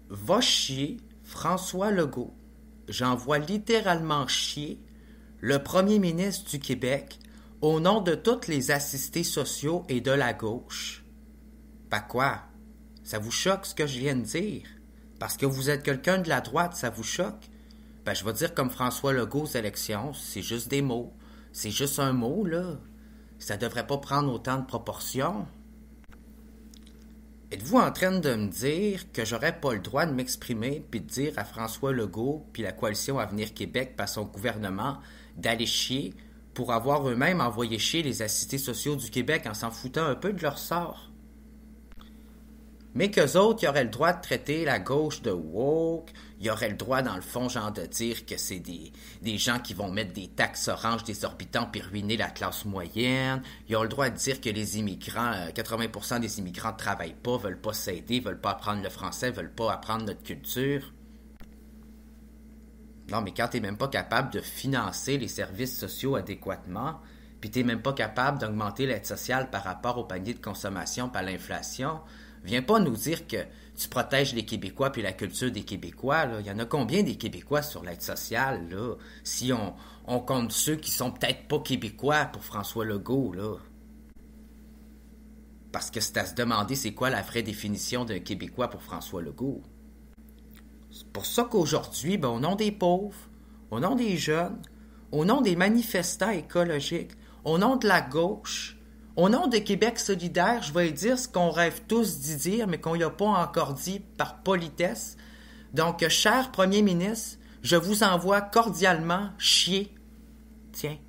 Va chier François Legault. J'envoie littéralement chier le premier ministre du Québec au nom de tous les assistés sociaux et de la gauche. Pas quoi? Ça vous choque ce que je viens de dire? Parce que vous êtes quelqu'un de la droite, ça vous choque? Ben, je vais dire comme François Legault aux élections, c'est juste des mots. C'est juste un mot, là. Ça devrait pas prendre autant de proportions. Êtes-vous en train de me dire que j'aurais pas le droit de m'exprimer puis de dire à François Legault puis la coalition Avenir Québec par son gouvernement d'aller chier pour avoir eux-mêmes envoyé chier les assistés sociaux du Québec en s'en foutant un peu de leur sort? Mais qu'eux autres, ils auraient le droit de traiter la gauche de woke, ils auraient le droit, dans le fond, genre, de dire que c'est des gens qui vont mettre des taxes oranges désorbitantes puis ruiner la classe moyenne, ils ont le droit de dire que les immigrants, 80% des immigrants ne travaillent pas, veulent pas s'aider, veulent pas apprendre le français, veulent pas apprendre notre culture. Non, mais quand t'es même pas capable de financer les services sociaux adéquatement, puis t'es même pas capable d'augmenter l'aide sociale par rapport au panier de consommation par l'inflation, viens pas nous dire que tu protèges les Québécois puis la culture des Québécois. Là. Il y en a combien des Québécois sur l'aide sociale, là? Si on compte ceux qui sont peut-être pas Québécois pour François Legault, là. Parce que c'est à se demander c'est quoi la vraie définition d'un Québécois pour François Legault. C'est pour ça qu'aujourd'hui, ben, au nom des pauvres, au nom des jeunes, au nom des manifestants écologiques, au nom de la gauche, au nom de Québec solidaire, je vais dire ce qu'on rêve tous d'y dire, mais qu'on n'y a pas encore dit par politesse. Donc, cher Premier ministre, je vous envoie cordialement chier. Tiens.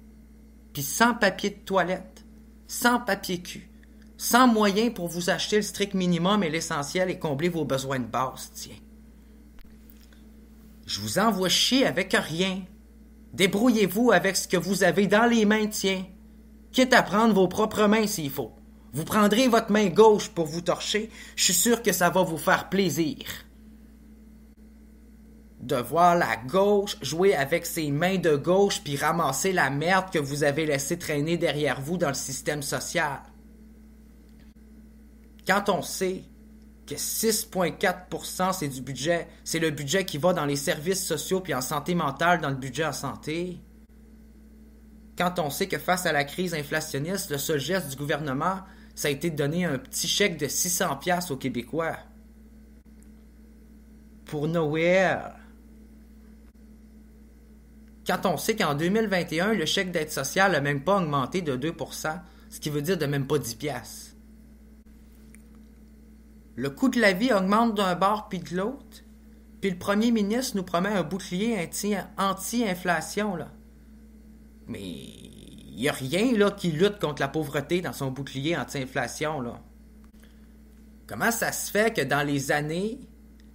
Puis sans papier de toilette, sans papier cul, sans moyen pour vous acheter le strict minimum et l'essentiel et combler vos besoins de base, tiens. Je vous envoie chier avec rien. Débrouillez-vous avec ce que vous avez dans les mains, tiens. Quitte à prendre vos propres mains s'il faut. Vous prendrez votre main gauche pour vous torcher. Je suis sûr que ça va vous faire plaisir. De voir la gauche jouer avec ses mains de gauche puis ramasser la merde que vous avez laissée traîner derrière vous dans le système social. Quand on sait que 6,4% c'est du budget, c'est le budget qui va dans les services sociaux puis en santé mentale dans le budget en santé. Quand on sait que face à la crise inflationniste, le seul geste du gouvernement, ça a été de donner un petit chèque de 600$ aux Québécois. Pour Noël. Quand on sait qu'en 2021, le chèque d'aide sociale n'a même pas augmenté de 2%, ce qui veut dire de même pas 10$. Le coût de la vie augmente d'un bord puis de l'autre, puis le premier ministre nous promet un bouclier anti-inflation, là. Mais il n'y a rien là qui lutte contre la pauvreté dans son bouclier anti-inflation, là. Comment ça se fait que dans les années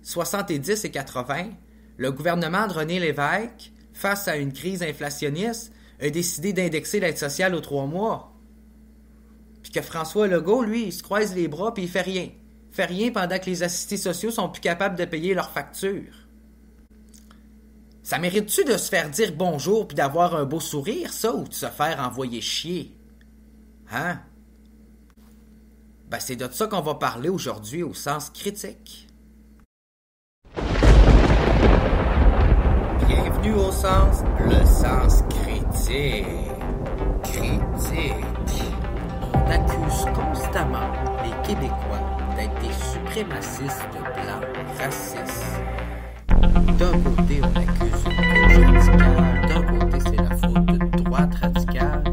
70 et 80, le gouvernement de René Lévesque, face à une crise inflationniste, a décidé d'indexer l'aide sociale aux 3 mois? Puis que François Legault, lui, il se croise les bras puis il fait rien. Il fait rien pendant que les assistés sociaux sont plus capables de payer leurs factures. Ça mérite-tu de se faire dire bonjour puis d'avoir un beau sourire, ça, ou de se faire envoyer chier? Hein? Ben, c'est de ça qu'on va parler aujourd'hui au sens critique. Bienvenue au sens, le sens critique. Critique. On accuse constamment les Québécois d'être des suprémacistes blancs racistes. D'un côté, on accuse une gauche radicale, d'un côté, c'est la faute d'une droite radicale.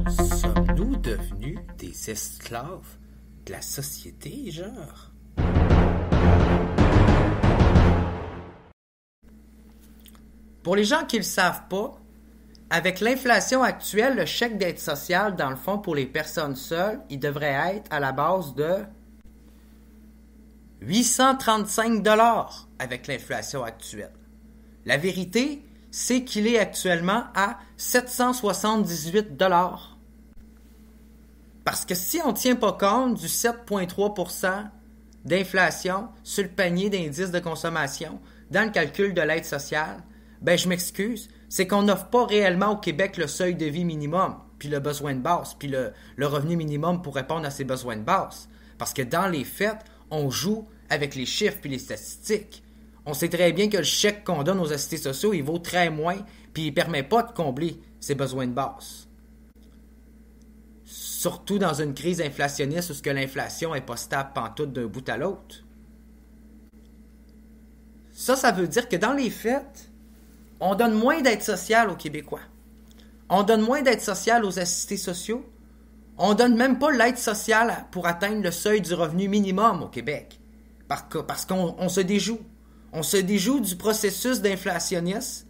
Sommes-nous devenus des esclaves de la société, genre? Pour les gens qui ne le savent pas, avec l'inflation actuelle, le chèque d'aide sociale, dans le fond, pour les personnes seules, il devrait être à la base de 835$ avec l'inflation actuelle. La vérité, c'est qu'il est actuellement à 778$. Parce que si on ne tient pas compte du 7,3% d'inflation sur le panier d'indices de consommation dans le calcul de l'aide sociale, ben je m'excuse, c'est qu'on n'offre pas réellement au Québec le seuil de vie minimum, puis le besoin de base, puis le revenu minimum pour répondre à ses besoins de base. Parce que dans les faits, on joue avec les chiffres puis les statistiques. On sait très bien que le chèque qu'on donne aux assistés sociaux, il vaut très moins, puis il permet pas de combler ses besoins de base. Surtout dans une crise inflationniste où ce que l'inflation est pas stable pantoute d'un bout à l'autre. Ça veut dire que dans les faits, on donne moins d'aide sociale aux Québécois. On donne moins d'aide sociale aux assistés sociaux. On donne même pas l'aide sociale pour atteindre le seuil du revenu minimum au Québec. Parce qu'on se déjoue. On se déjoue du processus d'inflationniste,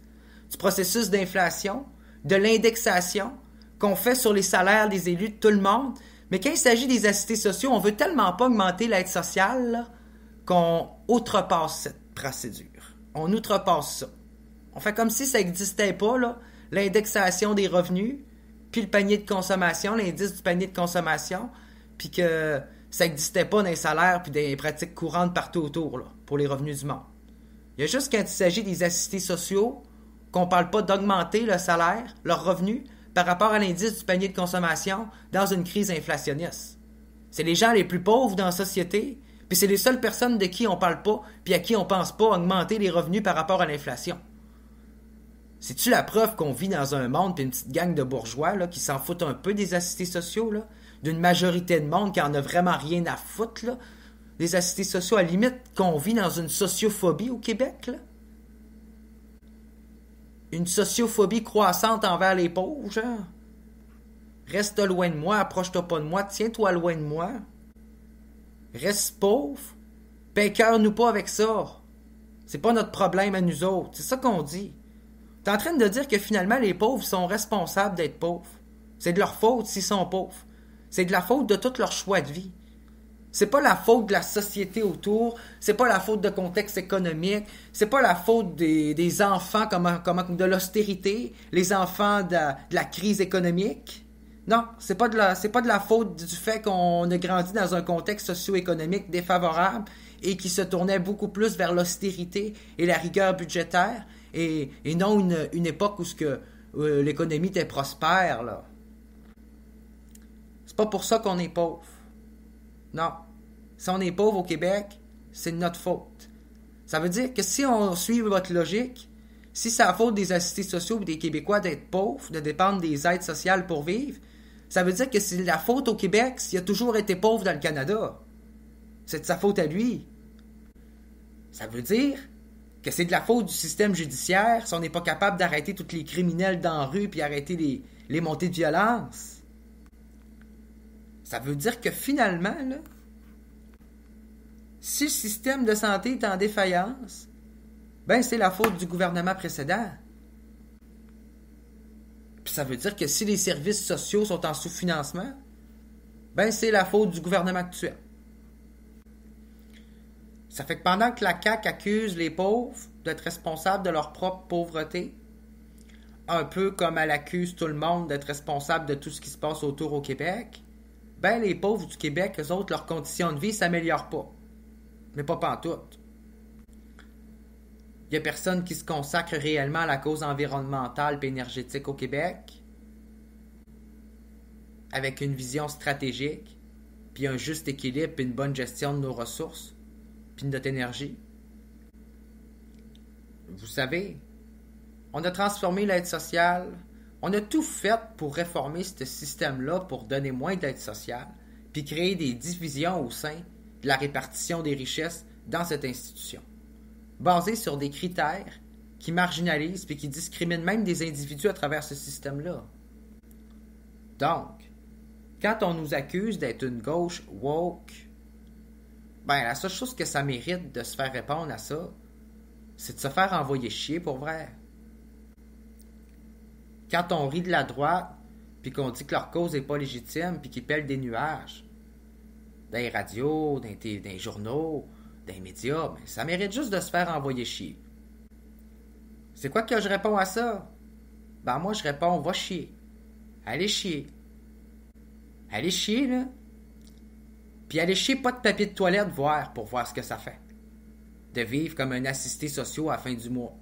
du processus d'inflation, de l'indexation qu'on fait sur les salaires des élus de tout le monde. Mais quand il s'agit des assistés sociaux, on veut tellement pas augmenter l'aide sociale là, qu'on outrepasse cette procédure. On outrepasse ça. On fait comme si ça n'existait pas, là, l'indexation des revenus, puis le panier de consommation, l'indice du panier de consommation, puis que ça n'existait pas dans les salaires puis dans les pratiques courantes partout autour, là, pour les revenus du monde. Il y a juste quand il s'agit des assistés sociaux qu'on ne parle pas d'augmenter le salaire, leur revenu, par rapport à l'indice du panier de consommation dans une crise inflationniste. C'est les gens les plus pauvres dans la société, puis c'est les seules personnes de qui on parle pas, puis à qui on pense pas augmenter les revenus par rapport à l'inflation. C'est-tu la preuve qu'on vit dans un monde puis une petite gang de bourgeois là, qui s'en foutent un peu des assistés sociaux, là, d'une majorité de monde qui en a vraiment rien à foutre, là, des assistés sociaux, à la limite qu'on vit dans une sociophobie au Québec, là? Une sociophobie croissante envers les pauvres, genre. Reste loin de moi, approche-toi pas de moi, tiens-toi loin de moi. Reste pauvre, pécœure-nous pas avec ça. C'est pas notre problème à nous autres, c'est ça qu'on dit. T'es en train de dire que finalement les pauvres sont responsables d'être pauvres. C'est de leur faute s'ils sont pauvres. C'est de la faute de tout leur choix de vie. C'est pas la faute de la société autour, c'est pas la faute de contexte économique, c'est pas la faute des enfants comme de l'austérité, les enfants de la crise économique. Non, c'est pas de la faute du fait qu'on a grandi dans un contexte socio-économique défavorable et qui se tournait beaucoup plus vers l'austérité et la rigueur budgétaire et non une époque où l'économie était prospère, là. C'est pas pour ça qu'on est pauvre. Non. Si on est pauvre au Québec, c'est de notre faute. Ça veut dire que si on suit votre logique, si c'est la faute des assistés sociaux ou des Québécois d'être pauvres, de dépendre des aides sociales pour vivre, ça veut dire que c'est la faute au Québec s'il a toujours été pauvre dans le Canada. C'est de sa faute à lui. Ça veut dire que c'est de la faute du système judiciaire si on n'est pas capable d'arrêter tous les criminels dans la rue puis arrêter les montées de violence. Ça veut dire que finalement, là, si le système de santé est en défaillance, ben c'est la faute du gouvernement précédent. Puis ça veut dire que si les services sociaux sont en sous-financement, ben c'est la faute du gouvernement actuel. Ça fait que pendant que la CAQ accuse les pauvres d'être responsables de leur propre pauvreté, un peu comme elle accuse tout le monde d'être responsable de tout ce qui se passe autour au Québec, ben les pauvres du Québec, eux autres, leurs conditions de vie s'améliorent pas. Mais pas pantoute. Il y a personne qui se consacre réellement à la cause environnementale et énergétique au Québec, avec une vision stratégique, puis un juste équilibre et une bonne gestion de nos ressources, puis de notre énergie. Vous savez, on a transformé l'aide sociale. On a tout fait pour réformer ce système-là, pour donner moins d'aide sociale, puis créer des divisions au sein de la répartition des richesses dans cette institution, basées sur des critères qui marginalisent puis qui discriminent même des individus à travers ce système-là. Donc, quand on nous accuse d'être une gauche woke, ben la seule chose que ça mérite de se faire répondre à ça, c'est de se faire envoyer chier pour vrai. Quand on rit de la droite, puis qu'on dit que leur cause n'est pas légitime, puis qu'ils pèlent des nuages, dans les radios, dans les journaux, dans les médias, ben, ça mérite juste de se faire envoyer chier. C'est quoi que je réponds à ça? Ben moi, je réponds, va chier. Allez chier. Allez chier, là. Puis allez chier pas de papier de toilette pour voir ce que ça fait. De vivre comme un assisté social à la fin du mois.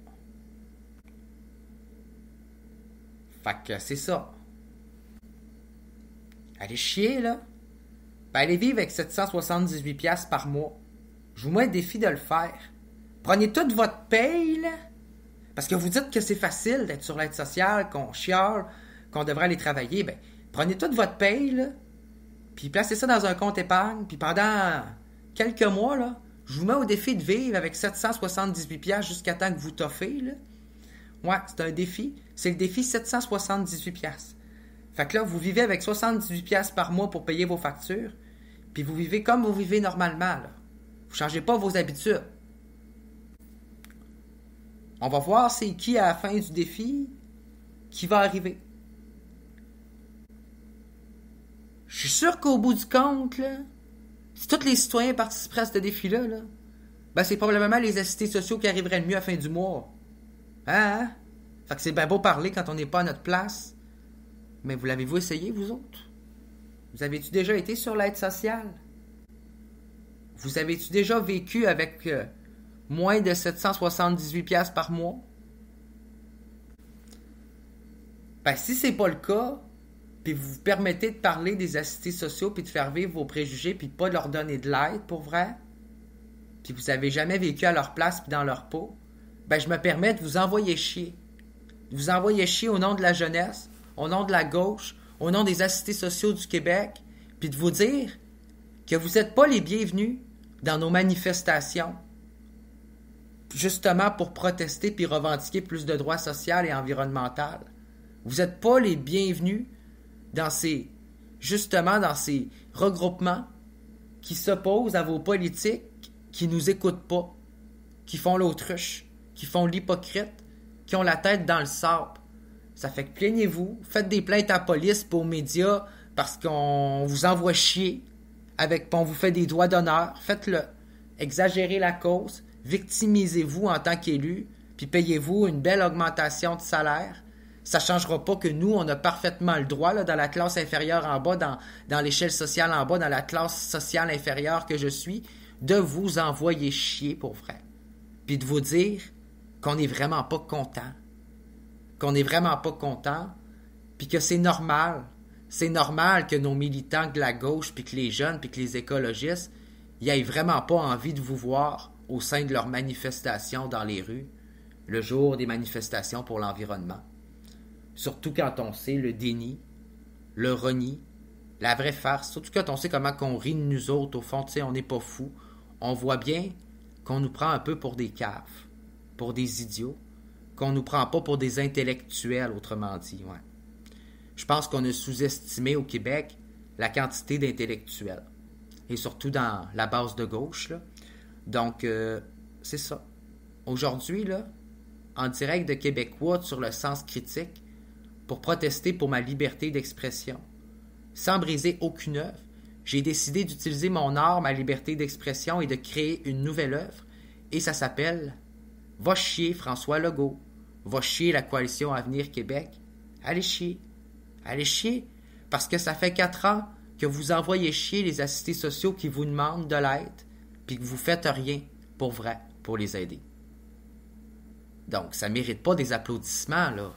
Fait que c'est ça. Allez chier, là. Ben allez vivre avec 778$ par mois. Je vous mets un défi de le faire. Prenez toute votre paye, là, parce que vous dites que c'est facile d'être sur l'aide sociale, qu'on chiale, qu'on devrait aller travailler. Ben, prenez toute votre paye, là, puis placez ça dans un compte épargne, puis pendant quelques mois, là, je vous mets au défi de vivre avec 778$ jusqu'à temps que vous toffez, là. Ouais, c'est un défi. C'est le défi 778$. Fait que là, vous vivez avec 78$ par mois pour payer vos factures, puis vous vivez comme vous vivez normalement, là. Vous changez pas vos habitudes. On va voir c'est qui à la fin du défi qui va arriver. Je suis sûr qu'au bout du compte, là, si tous les citoyens participeraient à ce défi-là, là, ben c'est probablement les assistés sociaux qui arriveraient le mieux à la fin du mois. Hein? Fait que c'est bien beau parler quand on n'est pas à notre place. Mais vous l'avez-vous essayé, vous autres? Vous avez-tu déjà été sur l'aide sociale? Vous avez-tu déjà vécu avec moins de 778$ par mois? Ben, si c'est pas le cas, puis vous vous permettez de parler des assistés sociaux, puis de faire vivre vos préjugés, puis de pas leur donner de l'aide, pour vrai, puis vous avez jamais vécu à leur place, puis dans leur peau, ben, je me permets de vous envoyer chier. De vous envoyer chier au nom de la jeunesse, au nom de la gauche, au nom des assistés sociaux du Québec, puis de vous dire que vous n'êtes pas les bienvenus dans nos manifestations, justement pour protester puis revendiquer plus de droits sociaux et environnementaux. Vous n'êtes pas les bienvenus dans ces regroupements qui s'opposent à vos politiques, qui nous écoutent pas, qui font l'autruche, qui font l'hypocrite, qui ont la tête dans le sable. Ça fait que plaignez-vous, faites des plaintes à la police et aux médias parce qu'on vous envoie chier, on vous fait des droits d'honneur, faites-le. Exagérez la cause, victimisez-vous en tant qu'élu, puis payez-vous une belle augmentation de salaire. Ça ne changera pas que nous, on a parfaitement le droit, là, dans la classe inférieure en bas, dans l'échelle sociale en bas, dans la classe sociale inférieure que je suis, de vous envoyer chier pour vrai. Puis de vous dire qu'on n'est vraiment pas content. Qu'on n'est vraiment pas content, puis que c'est normal. C'est normal que nos militants de la gauche, puis que les jeunes, puis que les écologistes, ils n'aient vraiment pas envie de vous voir au sein de leurs manifestations dans les rues, le jour des manifestations pour l'environnement. Surtout quand on sait le déni, le reni, la vraie farce. Surtout quand on sait comment qu'on rit de nous autres. Au fond, tu sais, on n'est pas fous. On voit bien qu'on nous prend un peu pour des caves, pour des idiots, qu'on nous prend pas pour des intellectuels, autrement dit. Ouais. Je pense qu'on a sous-estimé au Québec la quantité d'intellectuels. Et surtout dans la base de gauche, là. Donc, c'est ça. Aujourd'hui, là, en direct de Québécois sur le sens critique, pour protester pour ma liberté d'expression. Sans briser aucune œuvre, j'ai décidé d'utiliser mon art, ma liberté d'expression et de créer une nouvelle œuvre. Et ça s'appelle « Va chier François Legault ». Va chier la coalition Avenir Québec. Allez chier. Allez chier. Parce que ça fait 4 ans que vous envoyez chier les assistés sociaux qui vous demandent de l'aide, puis que vous faites rien pour vrai pour les aider. Donc, ça mérite pas des applaudissements, là.